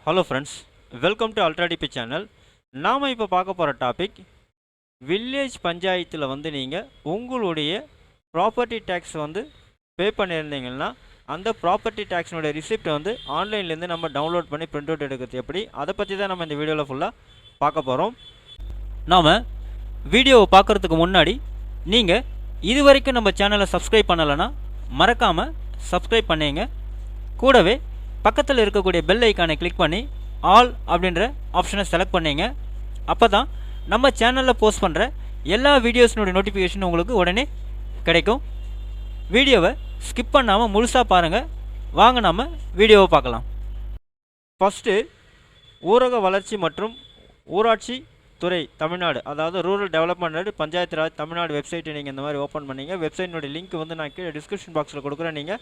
Hello friends, welcome to ultra DP channel. நாம் இப்போ பார்க்க போகிற டாபிக், வில்லேஜ் பஞ்சாயத்தில் நீங்கள் உங்களுடைய ப்ராப்பர்ட்டி டேக்ஸ் பே பண்ணியிருந்தீங்கன்னா அந்த ப்ராப்பர்ட்டி டேக்ஸினுடைய ரிசிப்டை ஆன்லைன்லேருந்து நம்ம டவுன்லோட் பண்ணி பிரிண்ட் அவுட் எடுக்கிறது எப்படி, அதை பற்றி தான் நம்ம இந்த வீடியோவில் ஃபுல்லாக பார்க்க போகிறோம். நாம் வீடியோவை பார்க்குறதுக்கு முன்னாடி நீங்கள் இது வரைக்கும் நம்ம சேனலை சப்ஸ்கிரைப் பண்ணலைன்னா மறக்காமல் சப்ஸ்கிரைப் பண்ணிங்க. கூடவே பக்கத்தில் இருக்கக்கூடிய பெல் ஐக்கானை கிளிக் பண்ணி ஆல் அப்படின்ற ஆப்ஷனை செலக்ட் பண்ணிங்க. அப்போ தான் நம்ம சேனலில் போஸ்ட் பண்ணுற எல்லா வீடியோஸினுடைய நோட்டிஃபிகேஷன் உங்களுக்கு உடனே கிடைக்கும். வீடியோவை ஸ்கிப் பண்ணாமல் முழுசாக பாருங்கள். வாங்க நம்ம வீடியோவை பார்க்கலாம். ஃபஸ்ட்டு, ஊரக வளர்ச்சி மற்றும் ஊராட்சி துறை தமிழ்நாடு, அதாவது ரூரல் டெவலப்மெண்ட் பஞ்சாயத்து ராஜ் தமிழ்நாடு வெப்சைட்டை நீங்கள் இந்த மாதிரி ஓப்பன் பண்ணிங்க. வெப்சைட்டினுடைய லிங்க் நான் கீழே டிஸ்கிரிப்ஷன் பாக்ஸில் கொடுக்குறேன், நீங்கள்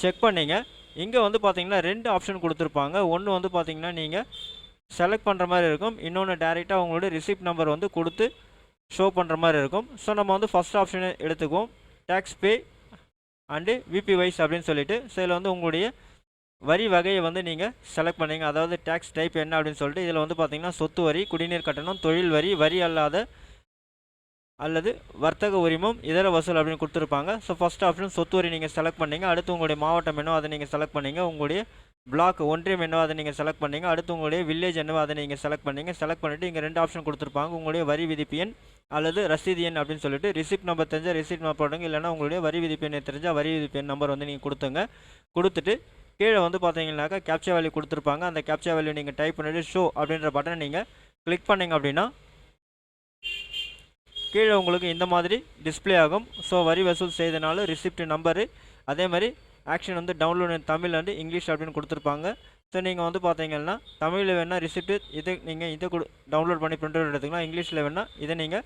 செக் பண்ணிங்க. இங்கே பார்த்தீங்கன்னா 2 ஆப்ஷன் கொடுத்துருப்பாங்க. ஒன்று பார்த்தீங்கன்னா நீங்கள் செலக்ட் பண்ணுற மாதிரி இருக்கும், இன்னொன்று டேரெக்டாக உங்களுடைய ரிசிப்ட் நம்பர் கொடுத்து ஷோ பண்ணுற மாதிரி இருக்கும். ஸோ நம்ம ஃபஸ்ட் ஆப்ஷனை எடுத்துக்குவோம், tax pay and VP wise அப்படின்னு சொல்லிட்டு. ஸோ இதில் உங்களுடைய வரி வகையை நீங்கள் செலக்ட் பண்ணிங்க, அதாவது டேக்ஸ் டைப் என்ன அப்படின்னு சொல்லிட்டு. இதில் பார்த்தீங்கன்னா சொத்து வரி, குடிநீர் கட்டணம், தொழில் வரி, வரி அல்லாத அல்லது வர்த்தக உரிமம், இதர வசூல் அப்படின்னு கொடுத்துருப்பாங்க. ஸோ ஃபஸ்ட் ஆப்ஷன் சொத்து வரி நீங்கள் செலக்ட் பண்ணிங்க. அடுத்து உங்களுடைய மாவட்டம் என்னவோ அதை நீங்கள் செலக்ட் பண்ணிங்க. உங்களுடைய பிளாக் ஒன்றியம் என்னவோ அதை நீங்கள் செலக்ட் பண்ணிங்க. அடுத்து உங்களுடைய வில்லேஜ் என்னவோ அதை நீங்கள் செலக்ட் பண்ணிங்க. செலக்ட் பண்ணிவிட்டு இங்கே 2 ஆப்ஷன் கொடுத்துருப்பாங்க, உங்களுடைய வரி விதிப்பு எண் அல்லது ரசீது எண் அப்படின்னு சொல்லிட்டு. ரிசிப்ட் நம்பர் தெரிஞ்சால் ரிசிப்ட் நம்பர் போடுங்க, இல்லைனா உங்களுடைய வரி விதிப்பு எண்ணை தெரிஞ்சால் வரி விதிப்பு எண் நம்பர் நீங்கள் கொடுத்துங்க. கொடுத்துட்டு கீழே பார்த்தீங்கன்னாக்கா கேப்சா வேல்யூ கொடுத்துருப்பாங்க. அந்த கேப்சா வேல்யூ நீங்கள் டைப் பண்ணிவிட்டு ஷோ அப்படின்ற பட்டனை நீங்கள் கிளிக் பண்ணிங்க அப்படின்னா கீழே உங்களுக்கு இந்த மாதிரி டிஸ்பிளே ஆகும். ஸோ வரி வசூல் செய்தனால ரிசிப்ட் நம்பரு, அதே மாதிரி action download Tamil and English அப்படின்னு கொடுத்துருப்பாங்க. ஸோ நீங்கள் பார்த்தீங்கன்னா தமிழில் வேணால் ரிசிப்ட் இது நீங்கள் இதை டவுன்லோட் பண்ணி பிரிண்ட் அவுட் எடுத்துக்கலாம். இங்கிலீஷில் வேணால் இதை நீங்கள்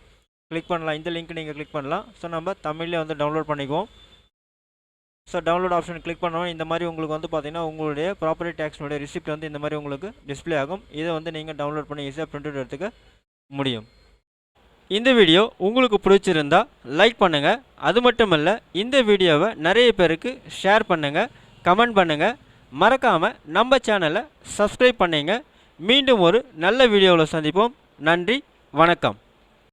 கிளிக் பண்ணலாம், இந்த லிங்க் நீங்கள் கிளிக் பண்ணலாம். ஸோ நம்ம தமிழ்லேயே டவுன்லோட் பண்ணிக்குவோம். ஸோ டவுன்லோட் ஆப்ஷன் கிளிக் பண்ணுவோம். இந்த மாதிரி உங்களுக்கு பார்த்தீங்கன்னா உங்களுடைய ப்ராப்பர்ட்டி டேக்ஸினுடைய ரிசிப்ட் இந்த மாதிரி உங்களுக்கு டிஸ்பிளே ஆகும். இதை நீங்கள் டவுன்லோட் பண்ணி ஈஸியாக பிரிண்ட் அவுட் எடுத்துக்க முடியும். இந்த வீடியோ உங்களுக்கு பிடிச்சிருந்தா லைக் பண்ணுங்கள். அது மட்டும் இல்லை, இந்த வீடியோவை நிறைய பேருக்கு ஷேர் பண்ணுங்கள், கமெண்ட் பண்ணுங்கள். மறக்காமல் நம்ம சேனலை சப்ஸ்கிரைப் பண்ணிங்க. மீண்டும் ஒரு நல்ல வீடியோவில் சந்திப்போம். நன்றி, வணக்கம்.